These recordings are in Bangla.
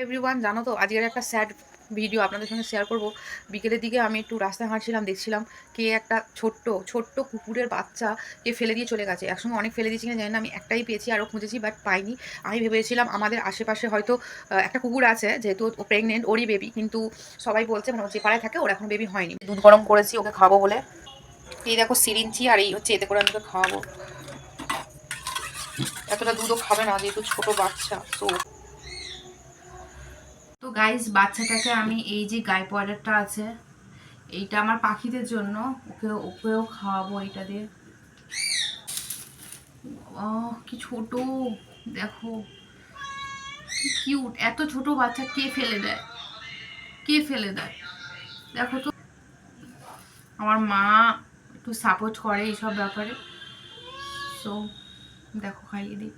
এভরিওয়ান, জানো তো আজকের একটা স্যাড ভিডিও আপনাদের সঙ্গে শেয়ার করব। বিকেলের দিকে আমি একটু রাস্তায় হাঁটছিলাম, দেখছিলাম কে একটা ছোট্ট ছোট্ট কুকুরের বাচ্চা কে ফেলে দিয়ে চলে গেছে। একসঙ্গে অনেক ফেলে দিয়েছি কিনা জানি না, আমি একটাই পেয়েছি, আরও খুঁজেছি বাট পাইনি। আমি ভেবেছিলাম আমাদের আশেপাশে হয়তো একটা কুকুর আছে, যেহেতু ও প্রেগনেন্ট, ওরই বেবি, কিন্তু সবাই বলছে মানে ও যে পাড়ায় থাকে ওর এখন বেবি হয়নি। দুধ গরম করেছি ওকে খাবো বলে। এই দেখো সিরিঞ্চি, আর এই হচ্ছে এতে করে আমি ওকে খাওয়াবো। এতটা দুধও খাবে না যেহেতু ছোট বাচ্চা। তো গাইস, বাচ্চাটাকে আমি এই যে গায়ে পাউডারটা আছে, এইটা আমার পাখিদের জন্য, ওকেও খাওয়াবো এটা দিয়ে। কি ছোট, দেখো কি কিউট। এত ছোট বাচ্চা কে ফেলে দেয়, কে ফেলে দেয়? দেখো তো, আমার মা একটু সাপোর্ট করে এইসব ব্যাপারে, তো দেখো খাইয়ে দিই।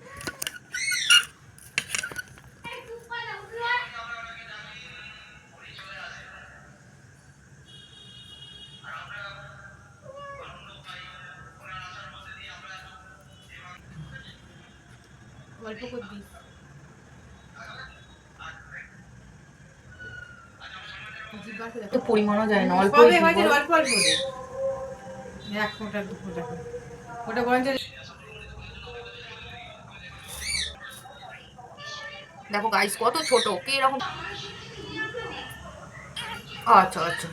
গল্প করবি? তো পরিমাণও যায় না, অল্প অল্প অল্প দে। এক ফোঁটা দু ফোঁটা করে ওটা বরঞ্চ। দেখো গাইস কত ছোট, কে এরকম। আচ্ছা আচ্ছা,